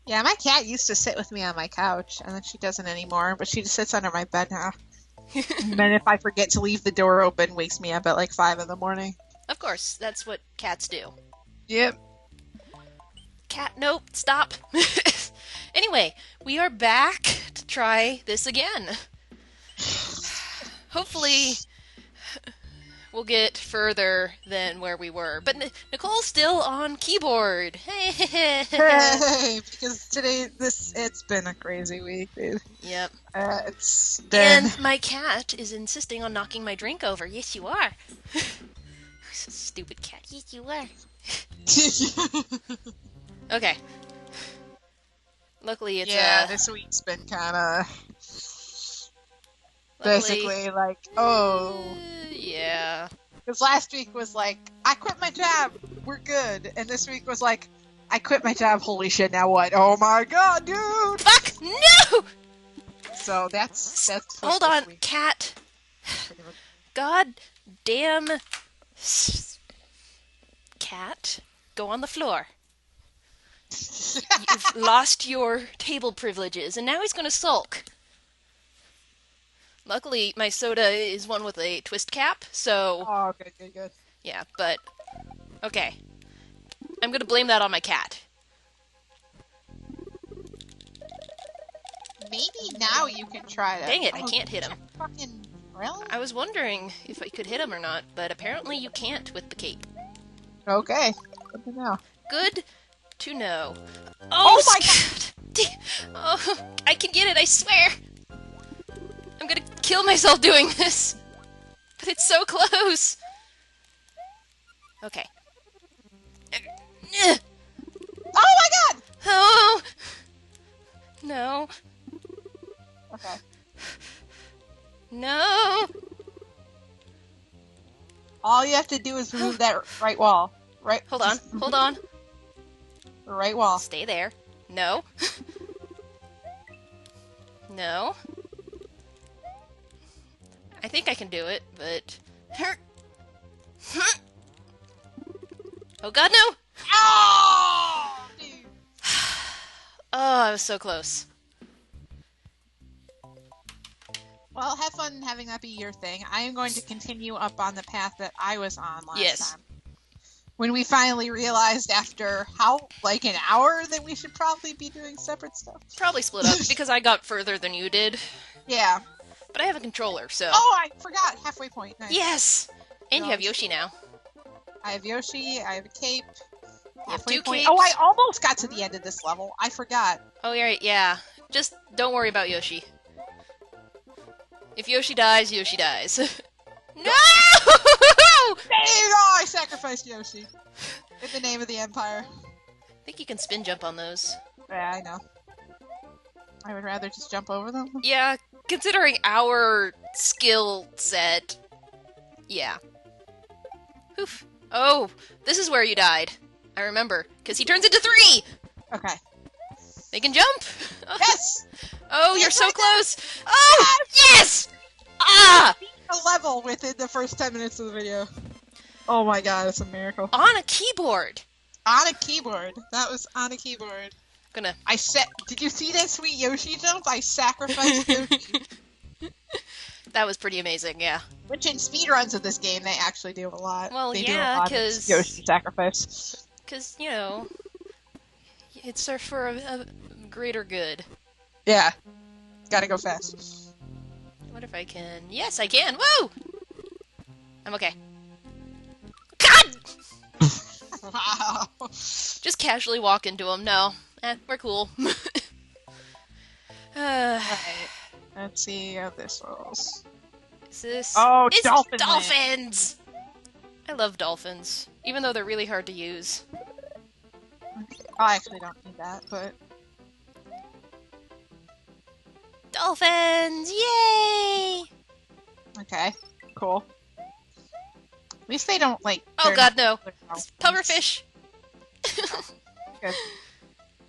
Yeah, my cat used to sit with me on my couch, and then she doesn't anymore, but she just sits under my bed now. And then if I forget to leave the door open, wakes me up at like 5 in the morning. Of course, that's what cats do. Yep. Cat, nope, stop. Anyway, we are back to try this again. Hopefully, we'll get further than where we were. But Nicole's still on keyboard. Hey. Hey, because it's been a crazy week, dude. Yep. It's been... And my cat is insisting on knocking my drink over. Yes, you are. Stupid cat. Yes, you are. Okay. Luckily, it's this week's been kind of luckily, basically like, oh, yeah. because last week was like, I quit my job, we're good, and this week was like, I quit my job, holy shit, now what? Oh my god, dude! Fuck no! So that's hold on, cat. God damn cat, go on the floor. You've lost your table privileges, and now he's going to sulk. Luckily, my soda is one with a twist cap, so... Oh, good. Yeah, but... Okay. I'm going to blame that on my cat. Maybe now you can try to... Dang it, I can't hit him. Fucking... Really? I was wondering if I could hit him or not, but apparently you can't with the cape. Okay. Good to know. Good to know. Oh my god! Oh, I can get it, I swear! I'm gonna kill myself doing this! But it's so close! Okay. Oh my god! Oh! No. Okay. No! All you have to do is move that right wall. Right. Hold on. The right wall. Stay there. No. No. I think I can do it, but... Oh god, no! Oh! Dude. Oh, I was so close. Well, have fun having that be your thing. I am going to continue up on the path that I was on last time. When we finally realized after like an hour that we should probably be doing separate stuff. Probably split up, because I got further than you did. Yeah. But I have a controller, so... Oh, I forgot! Halfway point. Nice. Yes! And you have Yoshi now. I have Yoshi, I have a cape. You have 2 capes. Oh, I almost got to the end of this level. I forgot. Oh, yeah. Just don't worry about Yoshi. If Yoshi dies, Yoshi dies. No! Oh, I sacrificed Yoshi. In the name of the Empire. I think you can spin jump on those. Yeah, I know. I would rather just jump over them. Yeah, considering our skill set. Yeah. Oof. Oh, this is where you died. I remember, because he turns into 3! Okay. They can jump! Yes! Oh, you're so close! Oh, yes! Ah! A level within the first 10 minutes of the video. Oh my god, it's a miracle. On a keyboard! On a keyboard. That was on a keyboard. Gonna... Did you see that sweet Yoshi jump? I sacrificed Yoshi. That was pretty amazing, yeah. Which in speedruns of this game, they actually do a lot. Well, they yeah, because... Yoshi sacrifice. Because, you know, it's for a greater good. Yeah. Gotta go fast. What if I can... Yes, I can! Woo! I'm okay. God! Wow. Just casually walk into him. No. We're cool. Right. Let's see how this rolls. Is this... Oh, it's dolphins! I love dolphins. Even though they're really hard to use. Okay. I actually don't need that, but... Dolphins! Yay! Okay. Cool. At least they don't, like... Oh god, no. Pufferfish! Good.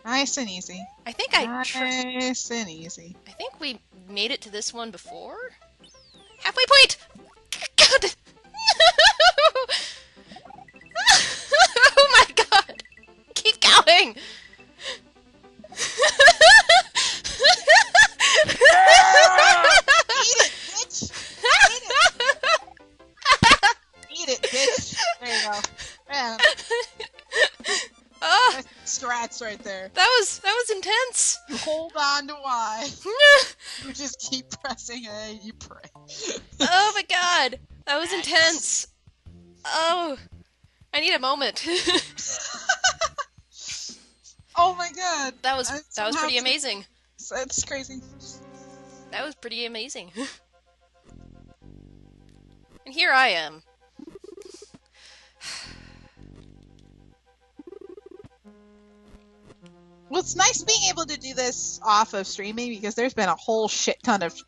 Nice and easy. I think Nice and easy. I think we made it to this one before? Halfway point! God! No! Oh my god! Keep going! right there. That was intense. You hold on to Y. You just keep pressing A and you pray. Oh my god. That was intense. Oh. I need a moment. Oh my god. That was pretty amazing. That's crazy. That was pretty amazing. And here I am. Well, it's nice being able to do this off of streaming because there's been a whole shit ton of...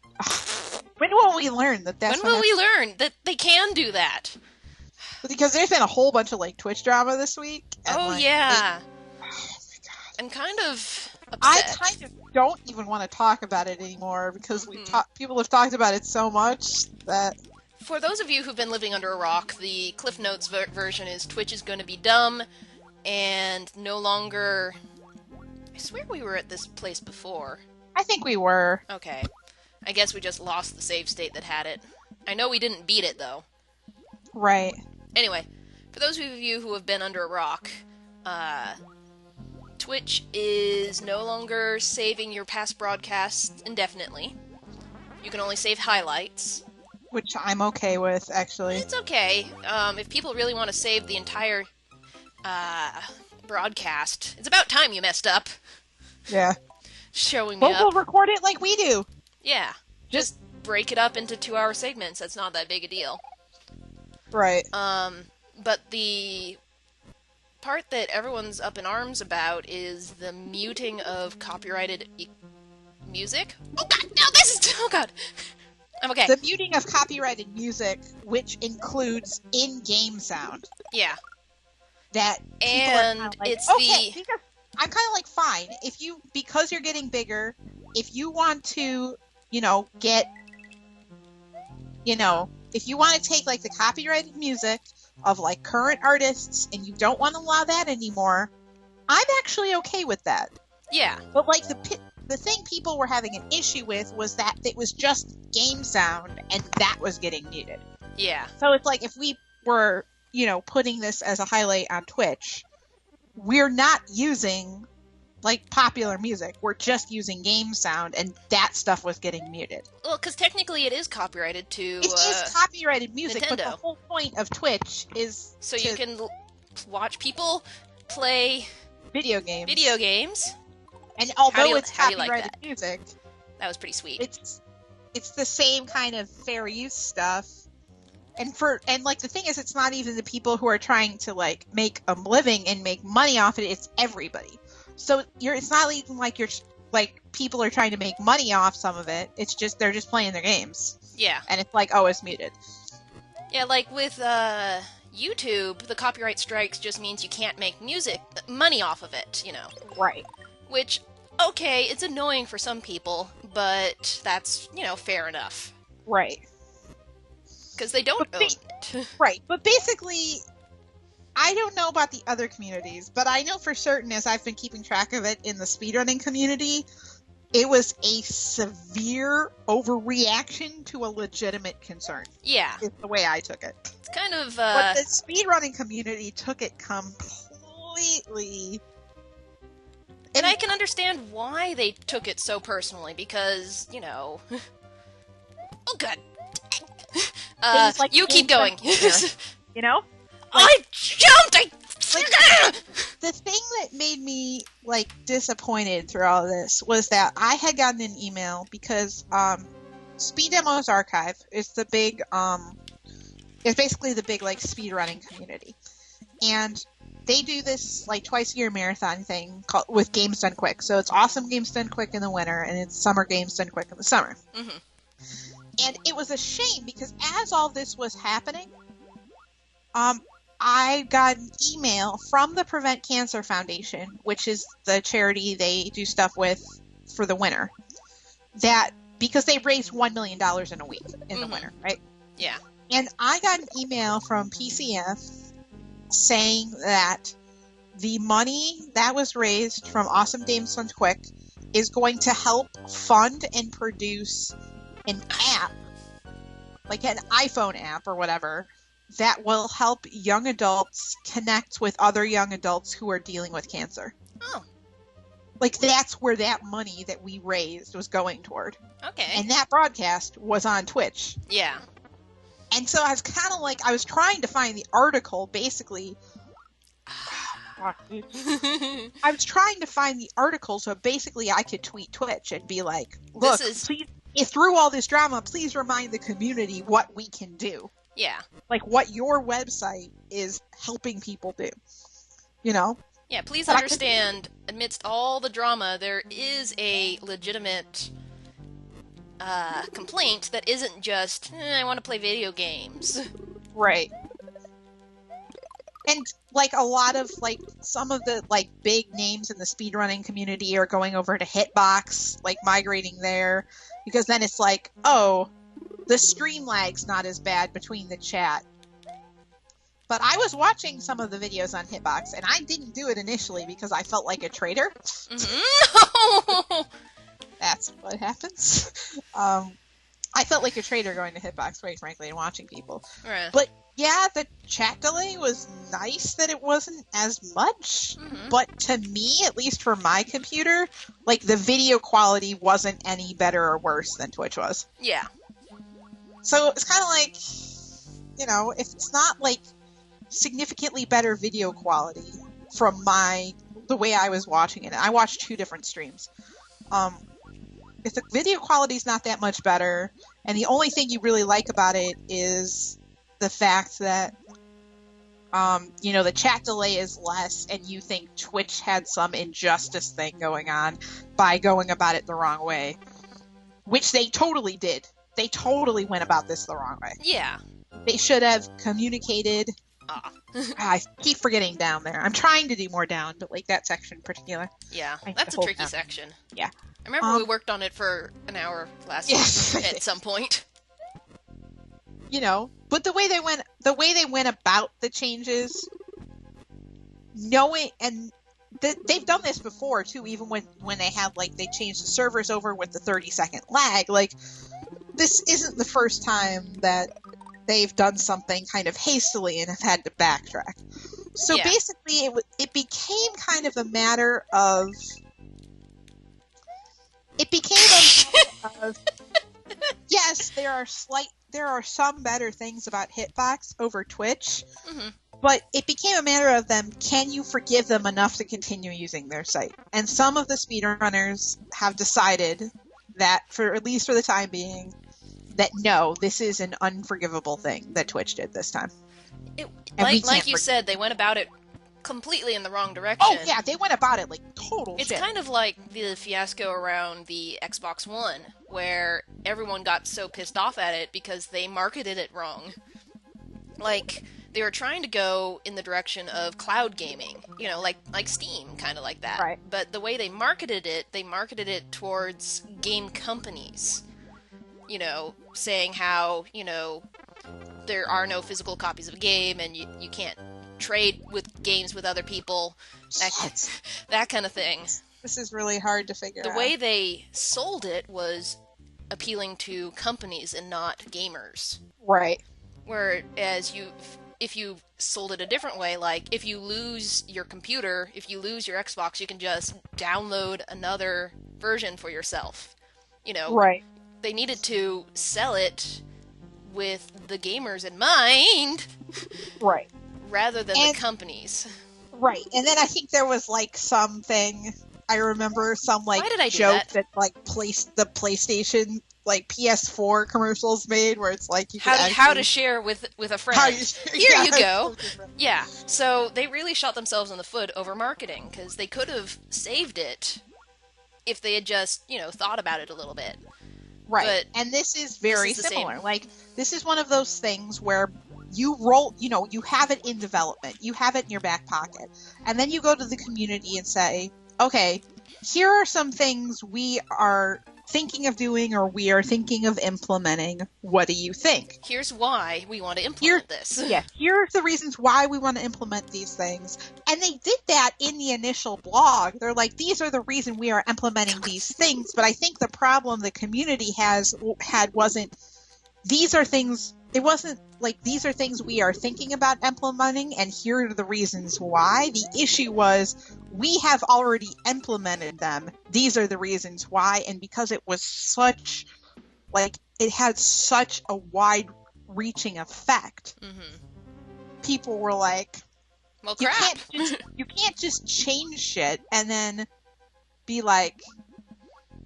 When will we learn that that's When will we learn that they can do that? Because there's been a whole bunch of, like, Twitch drama this week. And, oh, like, yeah. oh, my God. I'm kind of upset. I kind of don't even want to talk about it anymore because people have talked about it so much that... For those of you who've been living under a rock, the Cliff Notes version is Twitch is going to be dumb and no longer... I swear we were at this place before. I think we were. Okay. I guess we just lost the save state that had it. I know we didn't beat it, though. Right. Anyway, for those of you who have been under a rock, Twitch is no longer saving your past broadcasts indefinitely. You can only save highlights. Which I'm okay with, actually. It's okay. If people really want to save the entire broadcast, it's about time you messed up. Yeah. Showing me up. We'll record it like we do. Yeah. Just break it up into 2-hour segments. That's not that big a deal. Right. But the part that everyone's up in arms about is the muting of copyrighted music. Oh god, no, this is... Oh god. I'm okay. The muting of copyrighted music, which includes in-game sound. Yeah. That and are like, it's okay, because I'm kind of like, fine, if you, because you're getting bigger, if you want to, get, if you want to take, like, the copyrighted music of, like, current artists and you don't want to allow that anymore, I'm actually okay with that. Yeah. But, like, the thing people were having an issue with was that it was just game sound and that was getting muted. Yeah. So it's like, if we were, putting this as a highlight on Twitch, we're not using, like, popular music. We're just using game sound, and that stuff was getting muted. Well, because technically it is copyrighted to It is copyrighted music, Nintendo. But the whole point of Twitch is so you can watch people play video games. And although it's copyrighted music, that was pretty sweet. It's the same kind of fair use stuff. And like, the thing is, it's not even the people who are trying to, like, make a living and make money off it. It's everybody. So it's not even like people are trying to make money off some of it. It's just they're just playing their games. Yeah. And it's like, oh, it's muted. Yeah, like with YouTube, the copyright strikes just means you can't make money off of it, Right. Which, okay, it's annoying for some people, but that's, fair enough. Right. Because they don't own it. Right. But basically, I don't know about the other communities, but I know for certain, as I've been keeping track of it in the speedrunning community, it was a severe overreaction to a legitimate concern. Yeah. Is the way I took it. It's kind of, But the speedrunning community took it completely... And I can understand why they took it so personally, because, Oh, God. Like you keep going. I jumped! The thing that made me, like, disappointed through all of this was that I had gotten an email because Speed Demos Archive is the big, it's basically the big, like, speedrunning community. And they do this, like, twice-a-year marathon thing with Games Done Quick. So it's awesome Games Done Quick in the winter, and it's summer Games Done Quick in the summer. Mm-hmm. And it was a shame because as all this was happening, I got an email from the Prevent Cancer Foundation, which is the charity they do stuff with for the winter, that because they raised $1 million in a week in the winter, right? Yeah. And I got an email from PCF saying that the money that was raised from Awesome Games Done Quick is going to help fund and produce an app, like an iPhone app or whatever, that will help young adults connect with other young adults who are dealing with cancer. Oh. Like, that's where that money that we raised was going toward. Okay. And that broadcast was on Twitch. Yeah. And so I was kind of like, I was trying to find the article, basically. I was trying to find the article so basically I could tweet Twitch and be like, look, please, if through all this drama, please remind the community what we can do. Yeah. Like, what your website is helping people do. You know? Yeah, please understand, amidst all the drama, there is a legitimate complaint that isn't just, I want to play video games. Right. And, like, a lot of, like, some of the, like, big names in the speedrunning community are going over to Hitbox, like, migrating there, because then it's like, oh, the stream lag's not as bad between the chat. But I was watching some of the videos on Hitbox, and I didn't do it initially because I felt like a traitor. Mm-hmm. That's what happens. I felt like a traitor going to Hitbox, quite frankly, and watching people. Right. But yeah, the chat delay was nice that it wasn't as much. Mm-hmm. But to me, at least for my computer, like, the video quality wasn't any better or worse than Twitch was. Yeah. So it's kind of like, you know, if it's not like significantly better video quality from the way I was watching it. I watched 2 different streams. If the video quality is not that much better, and the only thing you really like about it is the fact that, you know, the chat delay is less, and you think Twitch had some injustice thing going on by going about it the wrong way, which they totally did. They totally went about this the wrong way. Yeah. They should have communicated. I keep forgetting down there. I'm trying to do more down, but like that section in particular. Yeah, that's a tricky section. Yeah. I remember we worked on it for an hour last week at some point. You know, but the way they went about the changes, knowing, and they've done this before too, even when they had, like, they changed the servers over with the 30-second lag. Like, this isn't the first time that they've done something kind of hastily and have had to backtrack. So basically, it became kind of a matter of. It became a matter of. Yes, there are some better things about Hitbox over Twitch, but it became a matter of them. Can you forgive them enough to continue using their site? And some of the speedrunners have decided that, at least for the time being, that no, this is an unforgivable thing that Twitch did this time. Like you said, they went about it completely in the wrong direction. Oh yeah, they went about it like total shit. It's kind of like the fiasco around the Xbox One, where everyone got so pissed off at it because they marketed it wrong. Like, they were trying to go in the direction of cloud gaming, you know, like Steam, kind of like that. Right. But the way they marketed it towards game companies. You know, saying how, you know, there are no physical copies of a game and you can't trade with games with other people. That kind of thing. This is really hard to figure out. The way they sold it was appealing to companies and not gamers. Right. Whereas if you sold it a different way, like if you lose your computer, if you lose your Xbox, you can just download another version for yourself. You know. Right. They needed to sell it with the gamers in mind. Right. Rather than the companies. Right. And then I think there was, like, something, I remember some, like, joke that like, the PlayStation, like, PS4 commercials made, where it's like, you how to share with a friend. Here you go. Yeah. So they really shot themselves in the foot over marketing, because they could have saved it if they had just, you know, thought about it a little bit. Right. And this is very similar. Like, this is one of those things where you have it in development. You have it in your back pocket. And then you go to the community and say, okay, here are some things we are thinking of doing or we are thinking of implementing. What do you think? Here's why we want to implement this. Yeah, here are the reasons why we want to implement these things. And they did that in the initial blog. They're like, these are the reason we are implementing these things. But I think the problem the community had wasn't, these are things, it wasn't like, these are things we are thinking about implementing and here are the reasons why. The issue was, we have already implemented them. These are the reasons why. And because it was such, like, it had such a wide-reaching effect, people were like, well, crap. You can't just change shit and then be like,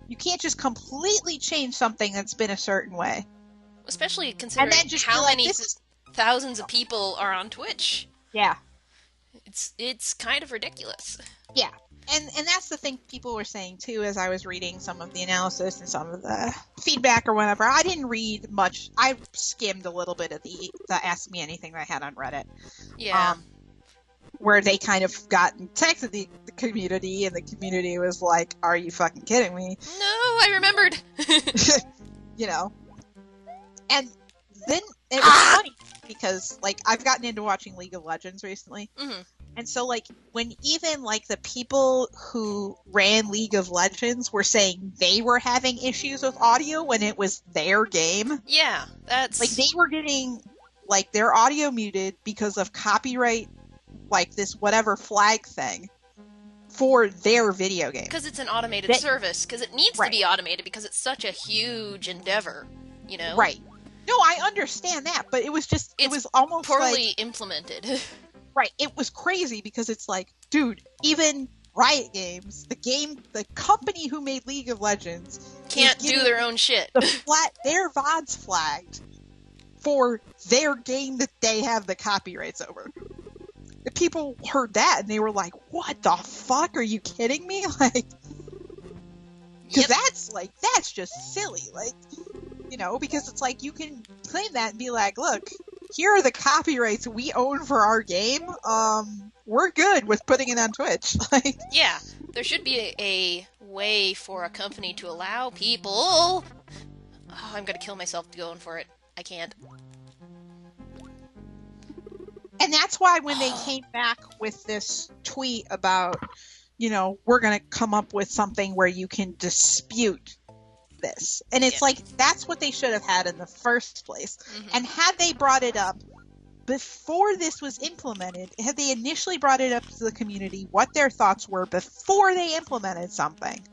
you can't just completely change something that's been a certain way. Especially considering how many thousands of people are on Twitch. Yeah. It's kind of ridiculous. Yeah. And that's the thing people were saying, too, as I was reading some of the analysis and some of the feedback or whatever. I didn't read much. I skimmed a little bit of the Ask Me Anything that I had on Reddit. Yeah. Where they kind of got in touch with the community, and the community was like, are you fucking kidding me? No, I remembered. You know. And then it was funny because, like, I've gotten into watching League of Legends recently. And so, like, when even, like, the people who ran League of Legends were saying they were having issues with audio when it was their game. Yeah, that's... Like, they were getting, like, their audio muted because of copyright, like, this whatever flag thing for their video game. Because it's an automated service. Because it needs to be automated because it's such a huge endeavor, you know? Right. No, I understand that, but it was just... It was almost poorly implemented. Right, it was crazy because it's like, dude, even Riot Games, the company who made League of Legends, can't do their own shit. Their VODs flagged for their game that they have the copyrights over. The people heard that and they were like, "What the fuck? Are you kidding me?" Like, because that's just silly, like, you know, because it's like you can claim that and be like, "Look, here are the copyrights we own for our game. We're good with putting it on Twitch." Like, yeah, there should be a way for a company to allow people... Oh, I'm gonna kill myself going for it. I can't. And that's why when they came back with this tweet about, you know, we're gonna come up with something where you can dispute this. And it's like, that's what they should have had in the first place. And had they brought it up before this was implemented, had they initially brought it up to the community, what their thoughts were before they implemented something,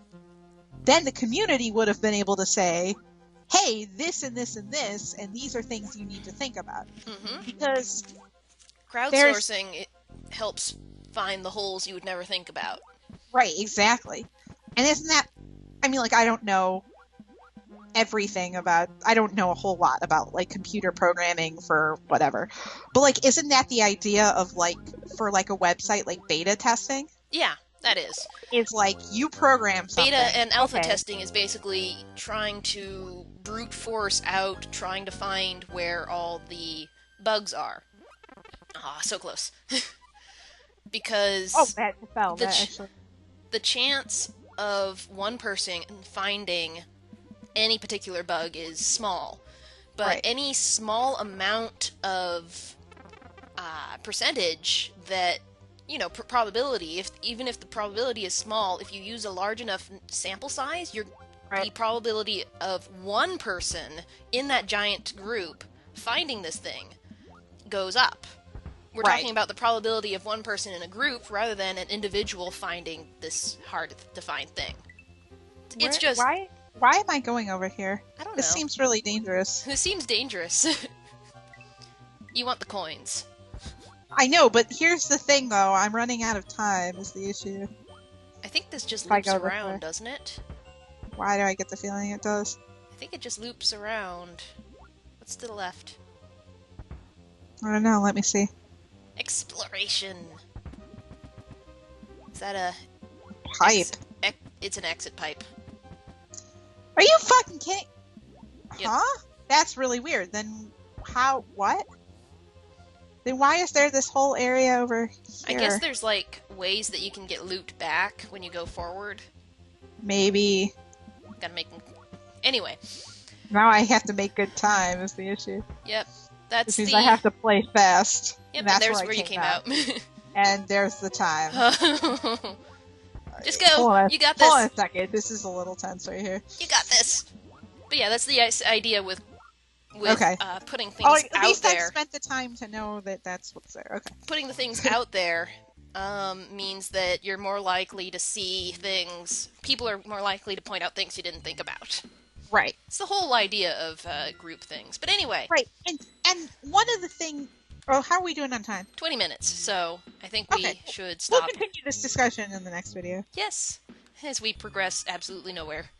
then the community would have been able to say, hey, this and this and this, and these are things you need to think about. Because crowdsourcing, it helps find the holes you would never think about. Right, exactly. And isn't that, I mean, like, I don't know everything about, I don't know a whole lot about, like, computer programming for whatever, but, like, isn't that the idea of, like, for, like, a website, like, beta testing? Yeah, that is. It's like, you program something. Beta and alpha testing is basically trying to brute force out, trying to find where all the bugs are. Ah, so close. Because that fell, the chance of one person finding any particular bug is small, but any small amount of percentage that, you know, probability, even if the probability is small, if you use a large enough sample size, the probability of one person in that giant group finding this thing goes up. We're talking about the probability of one person in a group rather than an individual finding this hard-to-find thing. It's just... Why am I going over here? I don't know. This seems really dangerous. This seems dangerous. You want the coins. I know, but here's the thing, though. I'm running out of time is the issue. I think this just loops around, doesn't it? Why do I get the feeling it does? I think it just loops around. What's to the left? I don't know. Let me see. Exploration. Is that a... pipe? It's an exit pipe. Are you fucking kidding? Yep. Huh? That's really weird. Then how... what? Then why is there this whole area over here? I guess there's, like, ways that you can get loot back when you go forward. Maybe. Gotta make them... Anyway. Now I have to make good time is the issue. Yep. That's Which means I have to play fast. Yep, and there's where you came out. And there's the time. Just go. You got this. Hold on a second. This is a little tense right here. You got this. But yeah, that's the idea with putting things out there. At least I spent the time to know that that's what's there. Okay. Putting the things out there means that you're more likely to see things. People are more likely to point out things you didn't think about. Right. It's the whole idea of group things. But anyway. Right. And one of the things... Oh, how are we doing on time? 20 minutes, so I think we should stop. We'll continue this discussion in the next video. Yes, as we progress absolutely nowhere.